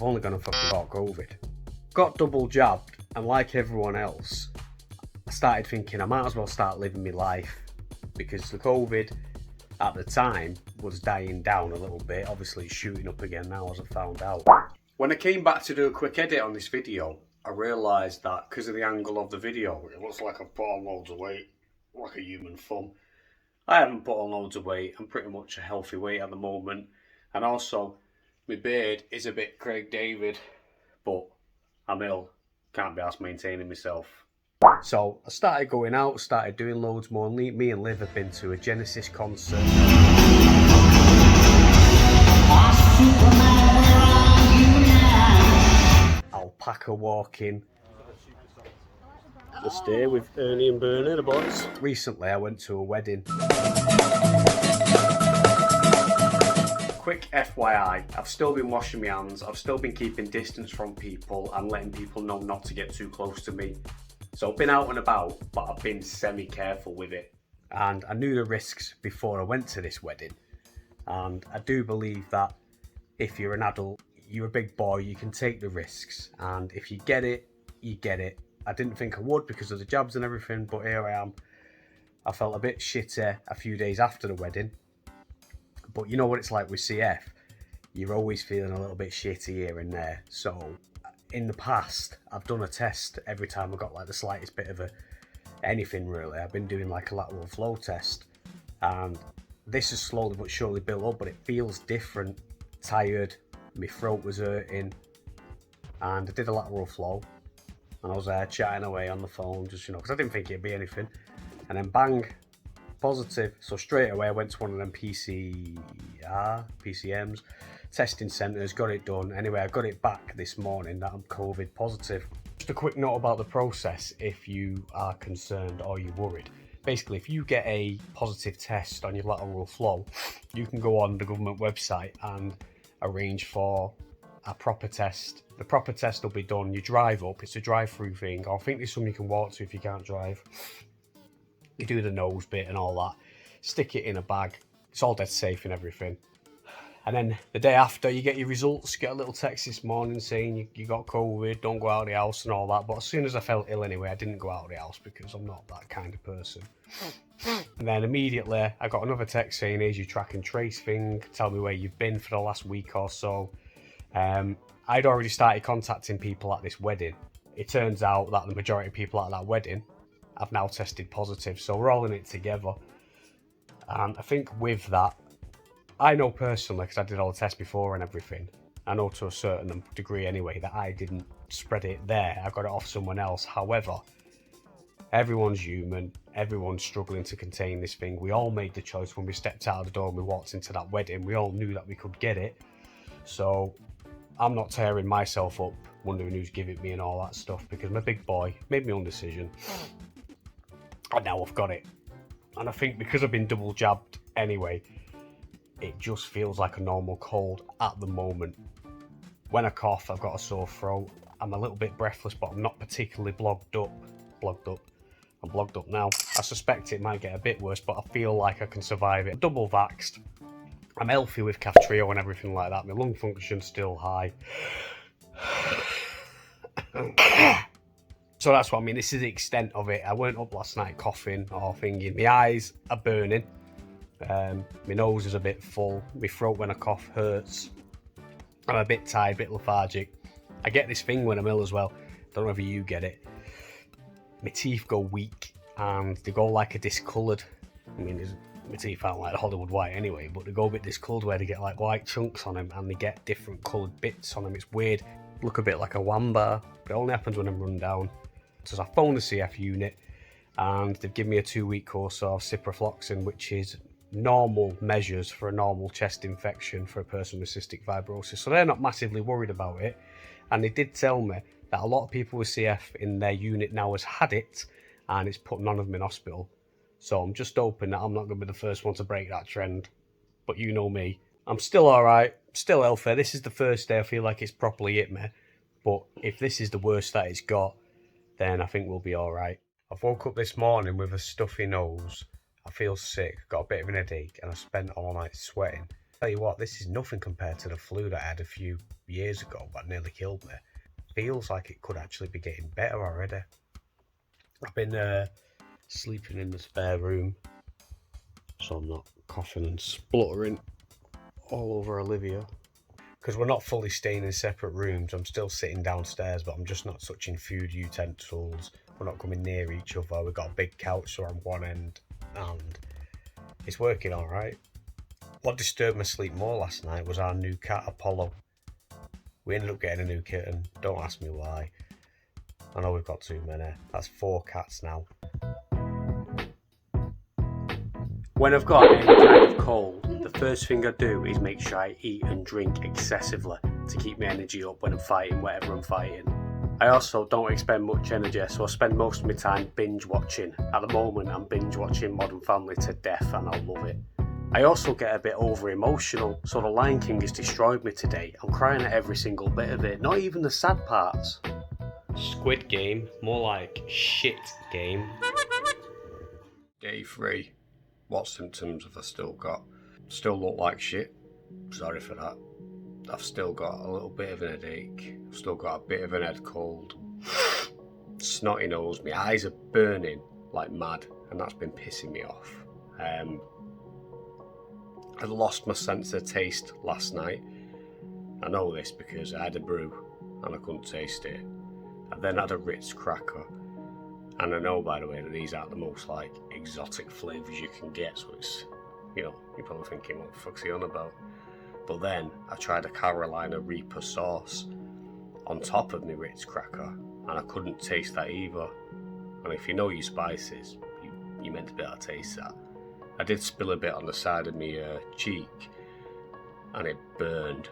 I've only gone and fucking got COVID. Got double jabbed, and like everyone else, I started thinking I might as well start living my life, because the COVID at the time was dying down a little bit. Obviously it's shooting up again now, as I found out. When I came back to do a quick edit on this video, I realised that because of the angle of the video, it looks like I've put on loads of weight, like a human thumb. I haven't put on loads of weight. I'm pretty much a healthy weight at the moment. And also, my beard is a bit Craig David, but I'm ill. Can't be asked maintaining myself. So I started going out, started doing loads more. Me and Liv have been to a Genesis concert. Alpaca walking. The stay with Ernie and Bernie, the boys. Recently I went to a wedding. Quick FYI, I've still been washing my hands, I've still been keeping distance from people and letting people know not to get too close to me. So I've been out and about, but I've been semi-careful with it. And I knew the risks before I went to this wedding. And I do believe that if you're an adult, you're a big boy, you can take the risks. And if you get it, you get it. I didn't think I would because of the jabs and everything, but here I am. I felt a bit shitty a few days after the wedding. But you know what it's like with CF. You're always feeling a little bit shitty here and there. So in the past, I've done a test every time I got like the slightest bit of anything really. I've been doing like a lateral flow test. And this has slowly but surely built up, but it feels different. Tired, my throat was hurting. And I did a lateral flow. And I was there chatting away on the phone, just, because I didn't think it'd be anything. And then bang, positive. So straight away I went to one of them PCMs, testing centres, got it done. Anyway, I got it back this morning that I'm COVID positive. Just a quick note about the process if you are concerned or you're worried. Basically, if you get a positive test on your lateral flow, you can go on the government website and arrange for a proper test. The proper test will be done. You drive up, it's a drive-through thing. I think there's some you can walk to if you can't drive. You do the nose bit and all that. Stick it in a bag. It's all dead safe and everything. And then the day after, you get your results. Get a little text this morning saying you got COVID, don't go out of the house and all that. But as soon as I felt ill anyway, I didn't go out of the house because I'm not that kind of person. And then immediately, I got another text saying, here's your track and trace thing. Tell me where you've been for the last week or so. I'd already started contacting people at this wedding. It turns out that the majority of people at that wedding have now tested positive, so we're all in it together. And I think with that, I know personally, because I did all the tests before and everything, I know to a certain degree anyway, that I didn't spread it there. I got it off someone else. However, everyone's human, everyone's struggling to contain this thing. We all made the choice when we stepped out of the door and we walked into that wedding. We all knew that we could get it. So I'm not tearing myself up, wondering who's giving me and all that stuff, because I'm a big boy, made my own decision. And now I've got it. And I think because I've been double jabbed anyway, it just feels like a normal cold at the moment. When I cough, I've got a sore throat. I'm a little bit breathless, but I'm not particularly blogged up. I'm blogged up now. I suspect it might get a bit worse, but I feel like I can survive it. Double vaxxed. I'm healthy with Kaftrio and everything like that. My lung function's still high. So that's what I mean. This is the extent of it. I weren't up last night coughing or thinking. My eyes are burning. My nose is a bit full. My throat when I cough hurts. I'm a bit tired, a bit lethargic. I get this thing when I'm ill as well. Don't know if you get it. My teeth go weak and they go like a discoloured. I mean, my teeth aren't like Hollywood white anyway, but they go a bit discoloured where they get like white chunks on them and they get different coloured bits on them. It's weird. Look a bit like a wamba, but it only happens when I'm run down. So I phoned the CF unit and they've given me a 2-week course of ciprofloxacin, which is normal measures for a normal chest infection for a person with cystic fibrosis. So they're not massively worried about it. And they did tell me that a lot of people with CF in their unit now has had it and it's put none of them in hospital. So I'm just hoping that I'm not going to be the first one to break that trend. But you know me, I'm still alright, still healthy. This is the first day I feel like it's properly hit me. But if this is the worst that it's got, then I think we'll be alright. I've woke up this morning with a stuffy nose. I feel sick, got a bit of an headache, and I spent all night sweating. Tell you what, this is nothing compared to the flu that I had a few years ago that nearly killed me. Feels like it could actually be getting better already. I've been sleeping in the spare room, so I'm not coughing and spluttering all over Olivia. Because we're not fully staying in separate rooms, I'm still sitting downstairs, but I'm just not touching food utensils. We're not coming near each other. We've got a big couch so on one end, and it's working all right. What disturbed my sleep more last night was our new cat, Apollo. We ended up getting a new kitten. Don't ask me why. I know we've got too many. That's 4 cats now. When I've got any kind of cold, the first thing I do is make sure I eat and drink excessively to keep my energy up when I'm fighting whatever I'm fighting. I also don't expend much energy, so I spend most of my time binge watching. At the moment, I'm binge watching Modern Family to death and I love it. I also get a bit over emotional, so The Lion King has destroyed me today. I'm crying at every single bit of it, not even the sad parts. Squid Game, more like shit game. Day 3. What symptoms have I still got? Still look like shit. Sorry for that. I've still got a little bit of an headache. I've still got a bit of an head cold. Snotty nose. My eyes are burning like mad, and that's been pissing me off. I lost my sense of taste last night. I know this because I had a brew and I couldn't taste it. I then had a Ritz cracker. And I know, by the way, that these aren't the most like exotic flavours you can get, so it's, you're probably thinking, what the fuck's he on about? But then I tried a Carolina Reaper sauce on top of my Ritz cracker, and I couldn't taste that either. And if you know your spices, you meant to be able to taste that. I did spill a bit on the side of my cheek, and it burned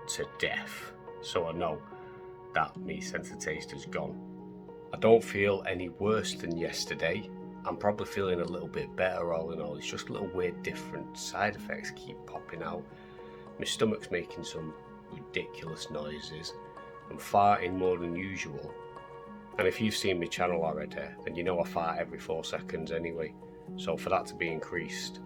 to death. So I know that my sense of taste is gone. I don't feel any worse than yesterday. I'm probably feeling a little bit better all in all. It's just little weird different side effects keep popping out. My stomach's making some ridiculous noises. I'm farting more than usual. And if you've seen my channel already, then you know I fart every 4 seconds anyway. So for that to be increased,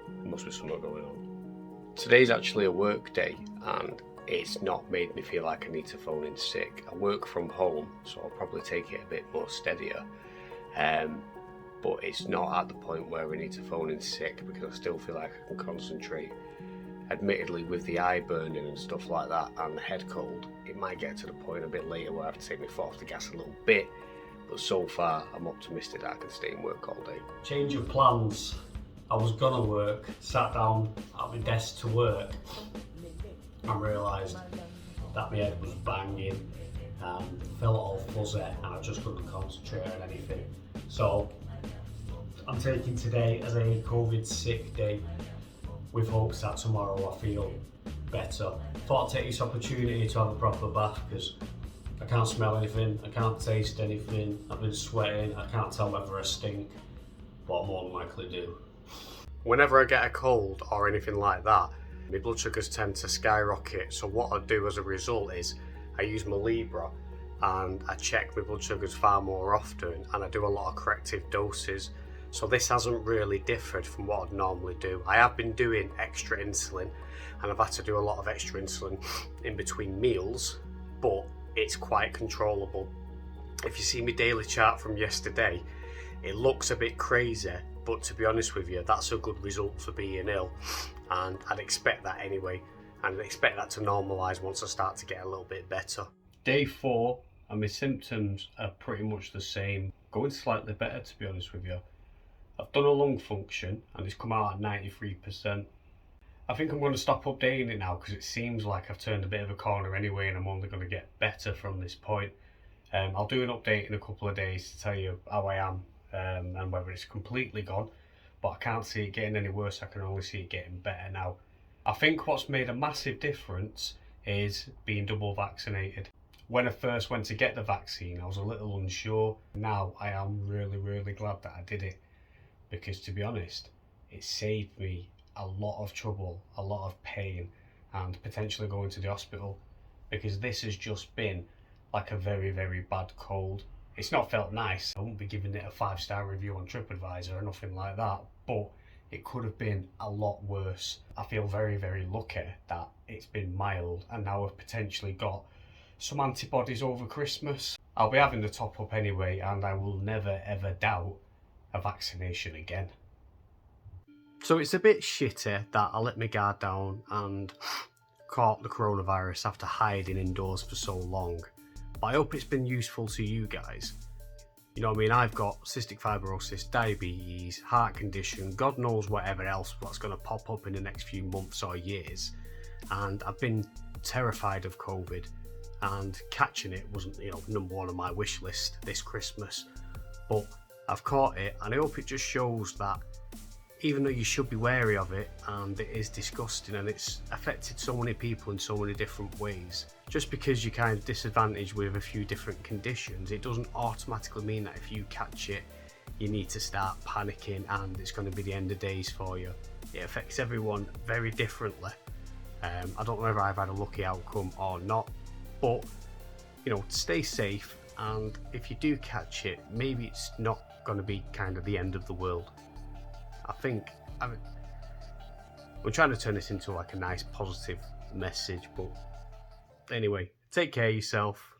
there must be something going on. Today's actually a work day, and it's not made me feel like I need to phone in sick. I work from home, so I'll probably take it a bit more steadier. But it's not at the point where I need to phone in sick because I still feel like I can concentrate. Admittedly, with the eye burning and stuff like that and the head cold, it might get to the point a bit later where I have to take my foot off the gas a little bit. But so far, I'm optimistic that I can stay in work all day. Change of plans. I was gonna work, sat down at my desk to work, and realised that my head was banging and felt all fuzzy and I just couldn't concentrate on anything. So I'm taking today as a COVID sick day with hopes that tomorrow I feel better. Thought I'd take this opportunity to have a proper bath because I can't smell anything, I can't taste anything, I've been sweating, I can't tell whether I stink, but I more than likely do. Whenever I get a cold or anything like that, my blood sugars tend to skyrocket, so what I do as a result is I use my Libra and I check my blood sugars far more often and I do a lot of corrective doses. So this hasn't really differed from what I'd normally do. I have been doing extra insulin and I've had to do a lot of extra insulin in between meals, but it's quite controllable. If you see my daily chart from yesterday, it looks a bit crazy, but to be honest with you, that's a good result for being ill, and I'd expect that anyway, and I'd expect that to normalise once I start to get a little bit better. Day 4, and my symptoms are pretty much the same, going slightly better to be honest with you. I've done a lung function and it's come out at 93%. I think I'm going to stop updating it now because it seems like I've turned a bit of a corner anyway and I'm only going to get better from this point. I'll do an update in a couple of days to tell you how I am and whether it's completely gone, but I can't see it getting any worse, I can only see it getting better now. I think what's made a massive difference is being double vaccinated. When I first went to get the vaccine, I was a little unsure. Now I am really glad that I did it because, to be honest, it saved me a lot of trouble, a lot of pain, and potentially going to the hospital, because this has just been like a very bad cold. It's not felt nice. I won't be giving it a 5-star review on TripAdvisor or nothing like that, but It could have been a lot worse. I feel very, very lucky that it's been mild and now I've potentially got some antibodies over Christmas. I'll be having the top up anyway, and I will never ever doubt a vaccination again. So it's a bit shitty that I let my guard down and caught the coronavirus after hiding indoors for so long. But I hope it's been useful to you guys. You know what I mean? I've got cystic fibrosis, diabetes, heart condition, God knows whatever else what's going to pop up in the next few months or years. And I've been terrified of COVID, and catching it wasn't, number one on my wish list this Christmas. But I've caught it, and I hope it just shows that even though you should be wary of it, and it is disgusting and it's affected so many people in so many different ways, just because you're kind of disadvantaged with a few different conditions, it doesn't automatically mean that if you catch it, you need to start panicking and it's going to be the end of days for you. It affects everyone very differently. I don't know if I've had a lucky outcome or not, but stay safe, and if you do catch it, maybe it's not going to be kind of the end of the world. I'm trying to turn this into like a nice positive message, but anyway, take care of yourself.